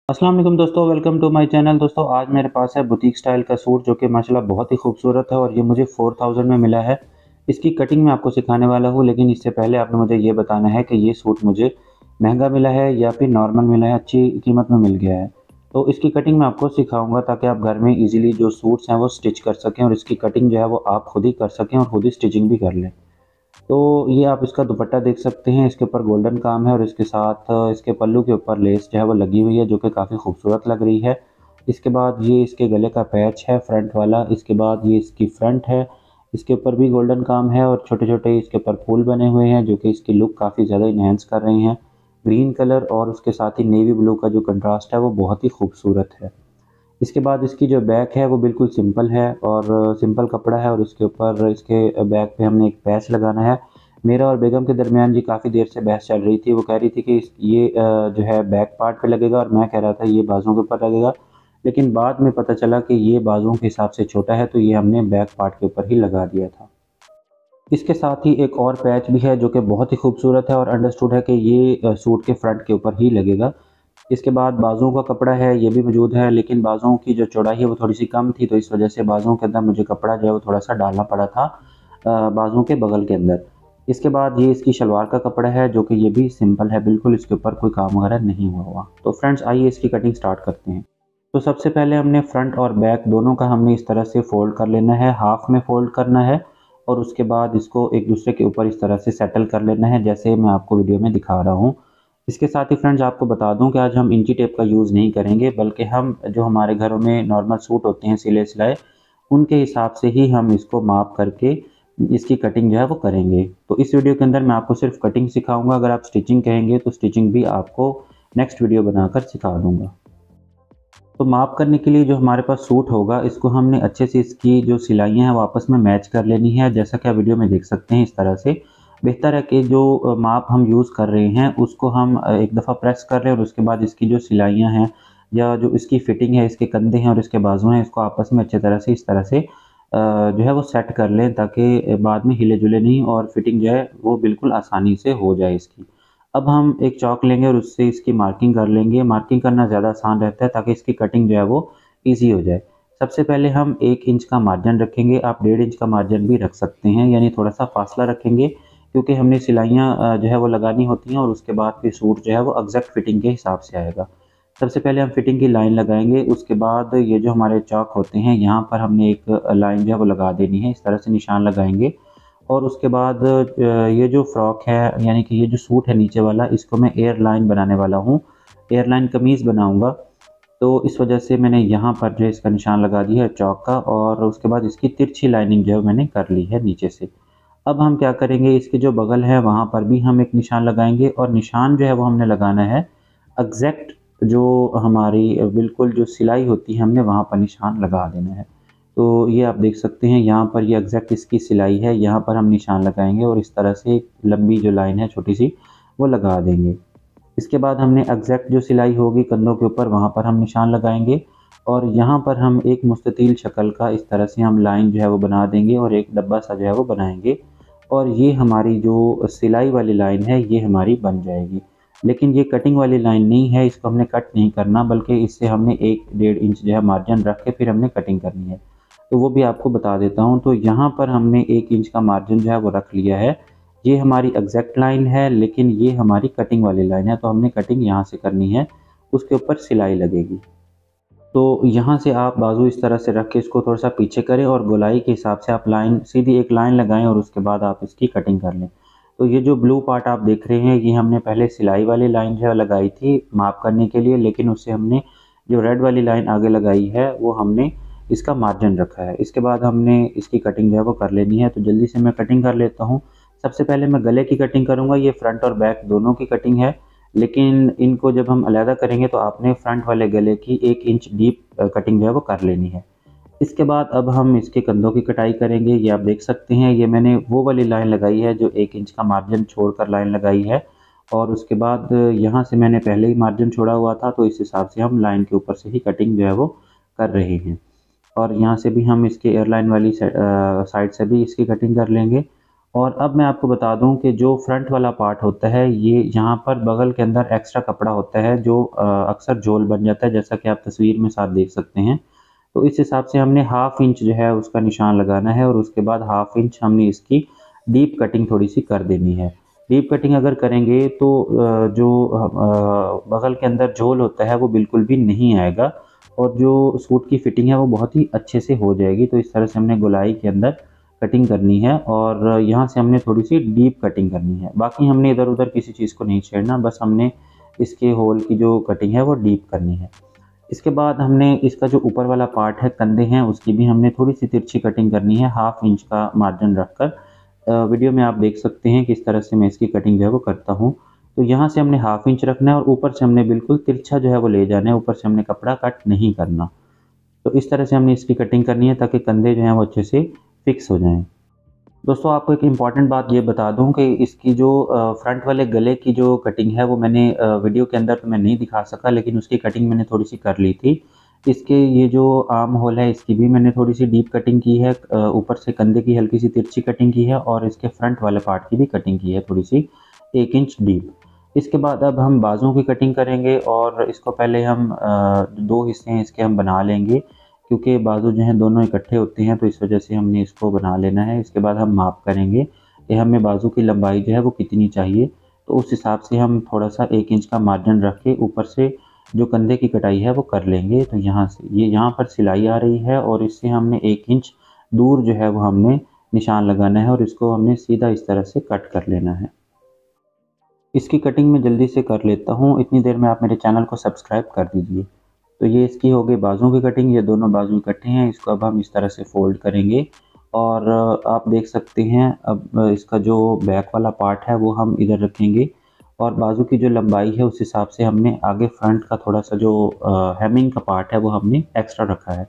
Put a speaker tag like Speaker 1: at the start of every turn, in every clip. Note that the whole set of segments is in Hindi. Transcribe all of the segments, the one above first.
Speaker 1: अस्सलाम वालेकुम दोस्तों, वेलकम टू माय चैनल। दोस्तों आज मेरे पास है बुटीक स्टाइल का सूट जो कि माशाल्लाह बहुत ही खूबसूरत है और ये मुझे 4000 में मिला है। इसकी कटिंग मैं आपको सिखाने वाला हूँ, लेकिन इससे पहले आपने मुझे ये बताना है कि ये सूट मुझे महंगा मिला है या फिर नॉर्मल मिला है, अच्छी कीमत में मिल गया है। तो इसकी कटिंग मैं आपको सिखाऊँगा ताकि आप घर में ईज़िली जो सूट्स हैं वो स्टिच कर सकें और इसकी कटिंग जो है वो आप खुद ही कर सकें और खुद ही स्टिचिंग भी कर लें। तो ये आप इसका दुपट्टा देख सकते हैं, इसके ऊपर गोल्डन काम है और इसके साथ इसके पल्लू के ऊपर लेस जो है वो लगी हुई है जो कि काफ़ी खूबसूरत लग रही है। इसके बाद ये इसके गले का पैच है फ्रंट वाला, इसके बाद ये इसकी फ्रंट है, इसके ऊपर भी गोल्डन काम है और छोटे-छोटे इसके ऊपर फूल बने हुए हैं जो कि इसकी लुक काफ़ी ज़्यादा एनहांस कर रहे हैं। ग्रीन कलर और उसके साथ ही नेवी ब्लू का जो कंट्रास्ट है वो बहुत ही खूबसूरत है। इसके बाद इसकी जो बैक है वो बिल्कुल सिंपल है और सिंपल कपड़ा है और उसके ऊपर इसके बैक पे हमने एक पैच लगाना है। मेरा और बेगम के दरमियान जी काफ़ी देर से बहस चल रही थी। वो कह रही थी कि ये जो है बैक पार्ट पे लगेगा और मैं कह रहा था ये बाजुओं के ऊपर लगेगा। लेकिन बाद में पता चला कि ये बाजुओं के हिसाब से छोटा है, तो ये हमने बैक पार्ट के ऊपर ही लगा दिया था। इसके साथ ही एक और पैच भी है जो कि बहुत ही खूबसूरत है और अंडरस्टूड है कि ये सूट के फ्रंट के ऊपर ही लगेगा। इसके बाद बाजुओं का कपड़ा है, ये भी मौजूद है, लेकिन बाजुओं की जो चौड़ाई है वो थोड़ी-सी कम थी, तो इस वजह से बाजुओं के अंदर मुझे कपड़ा जो है वो थोड़ा-सा डालना पड़ा था बाजुओं के बगल के अंदर। इसके बाद ये इसकी शलवार का कपड़ा है जो कि ये भी सिंपल है बिल्कुल, इसके ऊपर कोई काम वगैरह नहीं हुआ हुआ। तो फ्रेंड्स आइए इसकी कटिंग स्टार्ट करते हैं। तो सबसे पहले हमने फ्रंट और बैक दोनों का हमने इस तरह से फ़ोल्ड कर लेना है, हाफ में फ़ोल्ड करना है और उसके बाद इसको एक दूसरे के ऊपर इस तरह से सेटल कर लेना है, जैसे मैं आपको वीडियो में दिखा रहा हूँ। इसके साथ ही फ्रेंड्स आपको बता दूं कि आज हम इंची टेप का यूज़ नहीं करेंगे, बल्कि हम जो हमारे घरों में नॉर्मल सूट होते हैं सिले सिलाए, उनके हिसाब से ही हम इसको माप करके इसकी कटिंग जो है वो करेंगे। तो इस वीडियो के अंदर मैं आपको सिर्फ कटिंग सिखाऊंगा, अगर आप स्टिचिंग कहेंगे तो स्टिचिंग भी आपको नेक्स्ट वीडियो बनाकर सिखा दूंगा। तो माप करने के लिए जो हमारे पास सूट होगा, इसको हमने अच्छे से इसकी जो सिलाइयाँ हैं वो आपस में मैच कर लेनी है, जैसा कि आप वीडियो में देख सकते हैं। इस तरह से बेहतर है कि जो माप हम यूज़ कर रहे हैं उसको हम एक दफ़ा प्रेस कर लें और उसके बाद इसकी जो सिलाइयाँ हैं या जो इसकी फिटिंग है, इसके कंधे हैं और इसके बाजू हैं, इसको आपस में अच्छी तरह से इस तरह से जो है वो सेट कर लें ताकि बाद में हिले-जुले नहीं और फिटिंग जो है वो बिल्कुल आसानी से हो जाए इसकी। अब हम एक चॉक लेंगे और उससे इसकी मार्किंग कर लेंगे। मार्किंग करना ज़्यादा आसान रहता है ताकि इसकी कटिंग जो है वो ईज़ी हो जाए। सबसे पहले हम 1 इंच का मार्जिन रखेंगे, आप 1.5 इंच का मार्जिन भी रख सकते हैं, यानी थोड़ा-सा फासला रखेंगे क्योंकि हमने सिलाइयाँ जो है वो लगानी होती हैं और उसके बाद फिर सूट जो है वो एग्ज़ैक्ट फिटिंग के हिसाब से आएगा। सबसे पहले हम फिटिंग की लाइन लगाएँगे, उसके बाद ये जो हमारे चॉक होते हैं यहाँ पर हमने एक लाइन जो है वो लगा देनी है, इस तरह से निशान लगाएँगे और उसके बाद ये जो फ्रॉक है यानी कि ये जो सूट है नीचे वाला, इसको मैं एयर लाइन बनाने वाला हूँ, एयर लाइन कमीज़ बनाऊँगा। तो इस वजह से मैंने यहाँ पर जो है इसका निशान लगा दिया है चॉक का और उसके बाद इसकी तिरछी लाइनिंग जो है मैंने कर ली है नीचे से। अब हम क्या करेंगे, इसके जो बगल है वहाँ पर भी हम एक निशान लगाएँगे और निशान जो है वो हमने लगाना है एग्ज़ैक्ट जो हमारी बिल्कुल जो सिलाई होती है हमने वहाँ पर निशान लगा देना है। तो ये आप देख सकते हैं यहाँ पर ये एग्ज़ैक्ट इसकी सिलाई है, यहाँ पर हम निशान लगाएँगे और इस तरह से एक लंबी जो लाइन है छोटी-सी वो लगा देंगे। इसके बाद हमने एग्ज़ैक्ट जो सिलाई होगी कंधों के ऊपर वहाँ पर हम निशान लगाएँगे और यहाँ पर हम एक मुस्ततील शक्ल का इस तरह से हम लाइन जो है वो बना देंगे और एक डब्बा सा जो है वो बनाएँगे और ये हमारी जो सिलाई वाली लाइन है ये हमारी बन जाएगी। लेकिन ये कटिंग वाली लाइन नहीं है, इसको हमने कट नहीं करना बल्कि इससे हमने 1 डेढ़ इंच जो है मार्जिन रख के फिर हमने कटिंग करनी है। तो वो भी आपको बता देता हूँ। तो यहाँ पर हमने 1 इंच का मार्जिन जो है वो रख लिया है। ये हमारी एग्ज़ैक्ट लाइन है, लेकिन ये हमारी कटिंग वाली लाइन है, तो हमने कटिंग यहाँ से करनी है, उसके ऊपर सिलाई लगेगी। तो यहाँ से आप बाजू इस तरह से रख के इसको थोड़ा-सा पीछे करें और गोलाई के हिसाब से आप लाइन सीधी एक लाइन लगाएँ और उसके बाद आप इसकी कटिंग कर लें। तो ये जो ब्लू पार्ट आप देख रहे हैं, ये हमने पहले सिलाई वाली लाइन जो है लगाई थी मार्क करने के लिए, लेकिन उससे हमने जो रेड वाली लाइन आगे लगाई है, वो हमने इसका मार्जिन रखा है। इसके बाद हमने इसकी कटिंग जो है वो कर लेनी है, तो जल्दी से मैं कटिंग कर लेता हूँ। सबसे पहले मैं गले की कटिंग करूँगा, ये फ्रंट और बैक दोनों की कटिंग है, लेकिन इनको जब हम अलहदा करेंगे तो आपने फ्रंट वाले गले की 1 इंच डीप कटिंग जो है वो कर लेनी है। इसके बाद अब हम इसके कंधों की कटाई करेंगे, ये आप देख सकते हैं, ये मैंने वो वाली लाइन लगाई है जो 1 इंच का मार्जिन छोड़कर लाइन लगाई है और उसके बाद यहाँ से मैंने पहले ही मार्जिन छोड़ा हुआ था, तो इस हिसाब से हम लाइन के ऊपर से ही कटिंग जो है वो कर रहे हैं। और यहाँ से भी हम इसके एयरलाइन वाली साइड से भी इसकी कटिंग कर लेंगे और अब मैं आपको बता दूं कि जो फ्रंट वाला पार्ट होता है, ये यहाँ पर बगल के अंदर एक्स्ट्रा कपड़ा होता है जो अक्सर झोल बन जाता है, जैसा कि आप तस्वीर में साथ देख सकते हैं। तो इस हिसाब से हमने हाफ इंच जो है उसका निशान लगाना है और उसके बाद हाफ इंच हमने इसकी डीप कटिंग थोड़ी सी कर देनी है। डीप कटिंग अगर करेंगे तो जो बगल के अंदर झोल होता है वो बिल्कुल भी नहीं आएगा और जो सूट की फिटिंग है वो बहुत ही अच्छे से हो जाएगी। तो इस तरह से हमने गोलाई के अंदर कटिंग करनी है और यहाँ से हमने थोड़ी सी डीप कटिंग करनी है। बाकी हमने इधर उधर किसी चीज़ को नहीं छेड़ना, बस हमने इसके होल की जो कटिंग है वो डीप करनी है। इसके बाद हमने इसका जो ऊपर वाला पार्ट है, कंधे हैं, उसकी भी हमने थोड़ी सी तिरछी कटिंग करनी है, हाफ इंच का मार्जिन रखकर। वीडियो में आप देख सकते हैं किस तरह से मैं इसकी कटिंग जो है वो करता हूँ। तो यहाँ से हमने हाफ इंच रखना है और ऊपर से हमने बिल्कुल तिरछा जो है वो ले जाना है, ऊपर से हमने कपड़ा कट नहीं करना। तो इस तरह से हमने इसकी कटिंग करनी है ताकि कंधे जो हैं वो अच्छे से फिक्स हो जाएं। दोस्तों आपको एक इम्पॉर्टेंट बात ये बता दूं कि इसकी जो फ्रंट वाले गले की जो कटिंग है वो मैंने वीडियो के अंदर तो मैं नहीं दिखा सका, लेकिन उसकी कटिंग मैंने थोड़ी सी कर ली थी। इसके ये जो आर्म होल है इसकी भी मैंने थोड़ी सी डीप कटिंग की है, ऊपर से कंधे की हल्की सी तिरछी कटिंग की है और इसके फ्रंट वाले पार्ट की भी कटिंग की है थोड़ी सी 1 इंच डीप। इसके बाद अब हम बाजुओं की कटिंग करेंगे और इसको पहले हम 2 हिस्से हैं इसके हम बना लेंगे, क्योंकि बाजू जो हैं दोनों इकट्ठे होते हैं, तो इस वजह से हमने इसको बना लेना है। इसके बाद हम माप करेंगे कि हमें बाजू की लंबाई जो है वो कितनी चाहिए, तो उस हिसाब से हम थोड़ा सा 1 इंच का मार्जिन रख के ऊपर से जो कंधे की कटाई है वो कर लेंगे। तो यहाँ से ये यहाँ पर सिलाई आ रही है और इससे हमने 1 इंच दूर जो है वो हमने निशान लगाना है और इसको हमने सीधा इस तरह से कट कर लेना है। इसकी कटिंग मैं जल्दी से कर लेता हूँ, इतनी देर में आप मेरे चैनल को सब्सक्राइब कर दीजिए। तो ये इसकी हो गई बाजुओं की कटिंग, ये दोनों बाजू इकट्ठे हैं, इसको अब हम इस तरह से फ़ोल्ड करेंगे और आप देख सकते हैं अब इसका जो बैक वाला पार्ट है वो हम इधर रखेंगे और बाजू की जो लंबाई है उस हिसाब से हमने आगे फ्रंट का थोड़ा सा जो हेमिंग का पार्ट है वो हमने एक्स्ट्रा रखा है।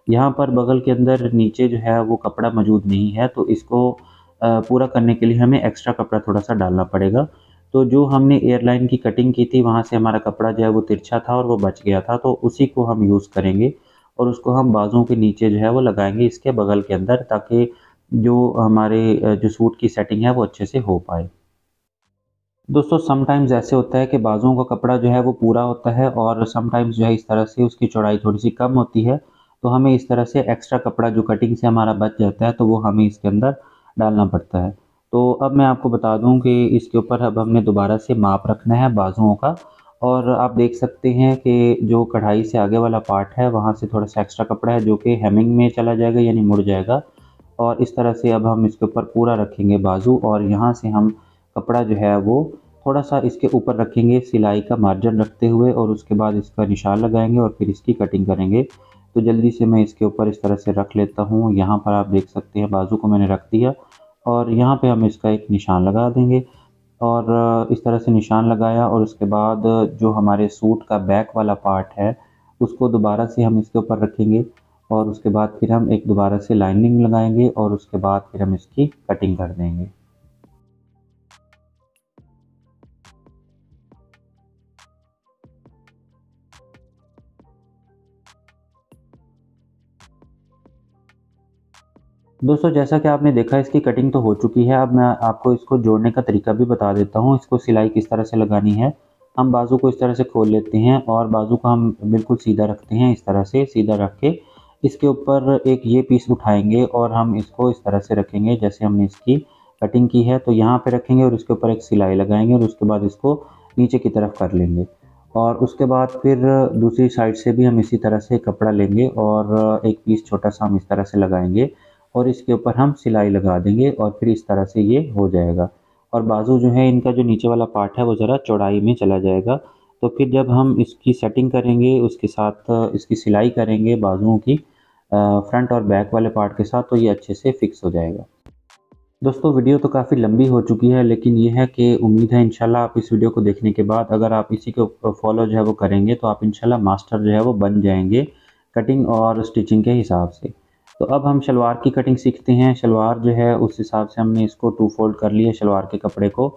Speaker 1: यहाँ पर बगल के अंदर नीचे जो है वो कपड़ा मौजूद नहीं है, तो इसको पूरा करने के लिए हमें एक्स्ट्रा कपड़ा थोड़ा सा डालना पड़ेगा। तो जो हमने एयरलाइन की कटिंग की थी वहाँ से हमारा कपड़ा जो है वो तिरछा था और वो बच गया था, तो उसी को हम यूज़ करेंगे और उसको हम बाजुओं के नीचे जो है वो लगाएंगे इसके बगल के अंदर, ताकि जो हमारे जो सूट की सेटिंग है वो अच्छे से हो पाए। दोस्तों समटाइम्स ऐसे होता है कि बाजुओं का कपड़ा जो है वो पूरा होता है और समटाइम्स जो है इस तरह से उसकी चौड़ाई थोड़ी सी कम होती है, तो हमें इस तरह से एक्स्ट्रा कपड़ा जो कटिंग से हमारा बच जाता है तो वो हमें इसके अंदर डालना पड़ता है। तो अब मैं आपको बता दूं कि इसके ऊपर अब हमने दोबारा से माप रखना है बाजुओं का और आप देख सकते हैं कि जो कढ़ाई से आगे वाला पार्ट है वहाँ से थोड़ा सा एक्स्ट्रा कपड़ा है जो कि हेमिंग में चला जाएगा, यानी मुड़ जाएगा। और इस तरह से अब हम इसके ऊपर पूरा रखेंगे बाजू और यहाँ से हम कपड़ा जो है वो थोड़ा सा इसके ऊपर रखेंगे सिलाई का मार्जिन रखते हुए और उसके बाद इसका निशान लगाएंगे और फिर इसकी कटिंग करेंगे। तो जल्दी से मैं इसके ऊपर इस तरह से रख लेता हूँ। यहाँ पर आप देख सकते हैं बाजू को मैंने रख दिया और यहाँ पे हम इसका एक निशान लगा देंगे और इस तरह से निशान लगाया और उसके बाद जो हमारे सूट का बैक वाला पार्ट है उसको दोबारा से हम इसके ऊपर रखेंगे और उसके बाद फिर हम एक दोबारा से लाइनिंग लगाएंगे और उसके बाद फिर हम इसकी कटिंग कर देंगे। दोस्तों जैसा कि आपने देखा इसकी कटिंग तो हो चुकी है, अब मैं आपको इसको जोड़ने का तरीका भी बता देता हूँ। इसको सिलाई किस तरह से लगानी है। हम बाजू को इस तरह से खोल लेते हैं और बाजू को हम बिल्कुल सीधा रखते हैं, इस तरह से सीधा रख के इसके ऊपर एक ये पीस उठाएंगे और हम इसको इस तरह से रखेंगे जैसे हमने इसकी कटिंग की है। तो यहाँ पे रखेंगे और इसके ऊपर एक सिलाई लगाएंगे और उसके बाद इसको नीचे की तरफ कर लेंगे और उसके बाद फिर दूसरी साइड से भी हम इसी तरह से कपड़ा लेंगे और एक पीस छोटा सा हम इस तरह से लगाएंगे और इसके ऊपर हम सिलाई लगा देंगे और फिर इस तरह से ये हो जाएगा। और बाजू जो है इनका जो नीचे वाला पार्ट है वो ज़रा चौड़ाई में चला जाएगा। तो फिर जब हम इसकी सेटिंग करेंगे उसके साथ इसकी सिलाई करेंगे बाजुओं की फ्रंट और बैक वाले पार्ट के साथ, तो ये अच्छे से फिक्स हो जाएगा। दोस्तों वीडियो तो काफ़ी लंबी हो चुकी है, लेकिन ये है कि उम्मीद है इंशाल्लाह आप इस वीडियो को देखने के बाद अगर आप इसी को फॉलो जो है वो करेंगे तो आप इंशाल्लाह मास्टर जो है वो बन जाएंगे कटिंग और स्टिचिंग के हिसाब से। तो अब हम शलवार की कटिंग सीखते हैं। शलवार जो है उस हिसाब से हमने इसको 2 फोल्ड कर लिया शलवार के कपड़े को।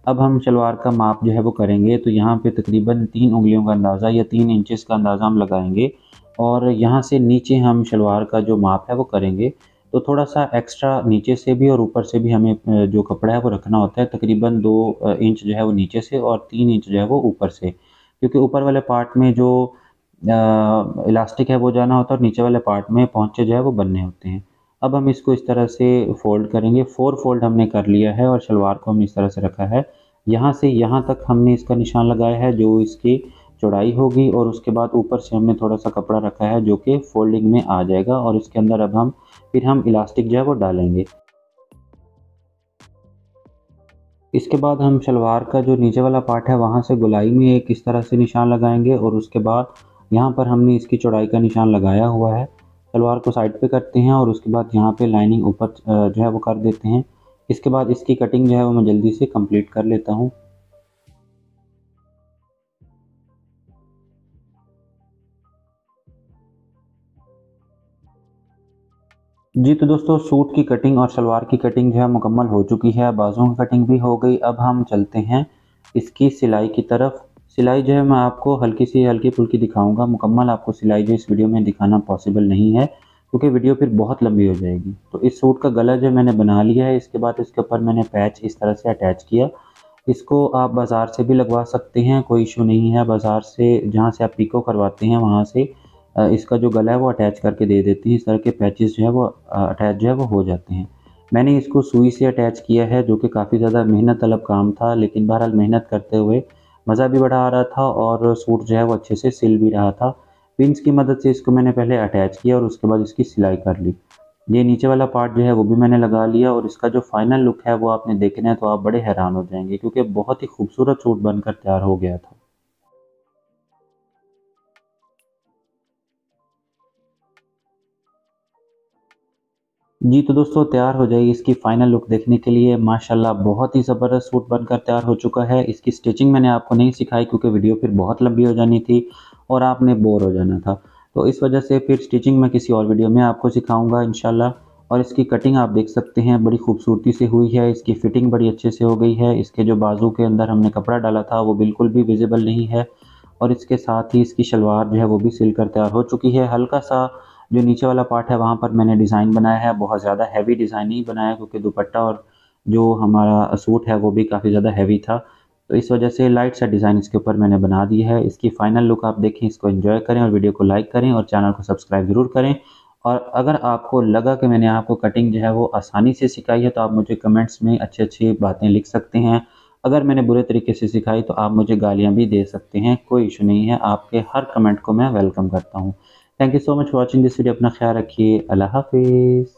Speaker 1: अब हम शलवार का माप जो है वो करेंगे, तो यहाँ पे तकरीबन 3 उंगलियों का अंदाज़ा या 3 इंचेस का अंदाज़ा हम लगाएंगे और यहाँ से नीचे हम शलवार का जो माप है वो करेंगे। तो थोड़ा सा एक्स्ट्रा नीचे से भी और ऊपर से भी हमें जो कपड़ा है वो रखना होता है। तकरीबन 2 इंच जो है वो नीचे से और 3 इंच जो है वो ऊपर से, क्योंकि ऊपर वाले पार्ट में जो इलास्टिक है वो जाना होता है और नीचे वाले पार्ट में पहुँचे जो है वो बनने होते हैं। अब हम इसको इस तरह से फ़ोल्ड करेंगे। 4 फ़ोल्ड हमने कर लिया है और शलवार को हमने इस तरह से रखा है। यहाँ से यहाँ तक हमने इसका निशान लगाया है जो इसकी चौड़ाई होगी, और उसके बाद ऊपर से हमने थोड़ा-सा कपड़ा रखा है जो कि फ़ोल्डिंग में आ जाएगा, और इसके अंदर अब हम इलास्टिक जो है वो डालेंगे। इसके बाद हम शलवार का जो नीचे वाला पार्ट है वहाँ से गोलाई में एक इस तरह से निशान लगाएँगे, और उसके बाद यहाँ पर हमने इसकी चौड़ाई का निशान लगाया हुआ है। सलवार को साइड पे करते हैं और उसके बाद यहाँ पे लाइनिंग ऊपर जो है वो कर देते हैं। इसके बाद इसकी कटिंग जो है वो मैं जल्दी से कंप्लीट कर लेता हूँ। जी, तो दोस्तों सूट की कटिंग और सलवार की कटिंग जो है मुकम्मल हो चुकी है, बाजुओं की कटिंग भी हो गई। अब हम चलते हैं इसकी सिलाई की तरफ। सिलाई जो है मैं आपको हल्की-फुल्की दिखाऊँगा, मुकम्मल आपको सिलाई जो इस वीडियो में दिखाना पॉसिबल नहीं है, क्योंकि वीडियो फिर बहुत लंबी हो जाएगी। तो इस सूट का गला जो मैंने बना लिया है, इसके बाद इसके ऊपर मैंने पैच इस तरह से अटैच किया। इसको आप बाज़ार से भी लगवा सकते हैं, कोई इश्यू नहीं है। बाज़ार से जहाँ से आप पिको करवाते हैं वहाँ से इसका जो गला है वो अटैच करके दे देते हैं। इस तरह के पैचेस जो है वो अटैच जो है वो हो जाते हैं। मैंने इसको सुई से अटैच किया है, जो कि काफ़ी ज़्यादा मेहनत तलब काम था, लेकिन बहरहाल मेहनत करते हुए मज़ा भी बड़ा आ रहा था और सूट जो है वो अच्छे से सिल भी रहा था। पिंच की मदद से इसको मैंने पहले अटैच किया और उसके बाद इसकी सिलाई कर ली। ये नीचे वाला पार्ट जो है वो भी मैंने लगा लिया, और इसका जो फाइनल लुक है वो आपने देखना है तो आप बड़े हैरान हो जाएँगे, क्योंकि बहुत ही खूबसूरत सूट बनकर तैयार हो गया था। जी, तो दोस्तों तैयार हो जाइए इसकी फाइनल लुक देखने के लिए। माशाल्लाह बहुत ही ज़बरदस्त सूट बनकर तैयार हो चुका है। इसकी स्टिचिंग मैंने आपको नहीं सिखाई, क्योंकि वीडियो फिर बहुत लंबी हो जानी थी और आपने बोर हो जाना था। तो इस वजह से फिर स्टिचिंग मैं किसी और वीडियो में आपको सिखाऊँगा इंशाल्लाह। और इसकी कटिंग आप देख सकते हैं बड़ी खूबसूरती से हुई है, इसकी फिटिंग बड़ी अच्छे से हो गई है। इसके जो बाजू के अंदर हमने कपड़ा डाला था वो बिल्कुल भी विज़िबल नहीं है, और इसके साथ ही इसकी शलवार जो है वो भी सिल कर तैयार हो चुकी है। हल्का-सा जो नीचे वाला पार्ट है वहाँ पर मैंने डिज़ाइन बनाया है, बहुत ज़्यादा हैवी डिज़ाइन नहीं बनाया, क्योंकि दुपट्टा और जो हमारा सूट है वो भी काफ़ी ज़्यादा हैवी था। तो इस वजह से लाइट सा डिज़ाइन इसके ऊपर मैंने बना दिया है। इसकी फाइनल लुक आप देखें, इसको एन्जॉय करें और वीडियो को लाइक करें और चैनल को सब्सक्राइब ज़रूर करें। और अगर आपको लगा कि मैंने आपको कटिंग जो है वो आसानी से सिखाई है, तो आप मुझे कमेंट्स में अच्छी-अच्छी बातें लिख सकते हैं। अगर मैंने बुरे तरीके से सिखाई तो आप मुझे गालियाँ भी दे सकते हैं, कोई इश्यू नहीं है। आपके हर कमेंट को मैं वेलकम करता हूँ। Thank you so much for watching this video. अपना ख्याल रखिए। अल्लाह हाफ़िज़।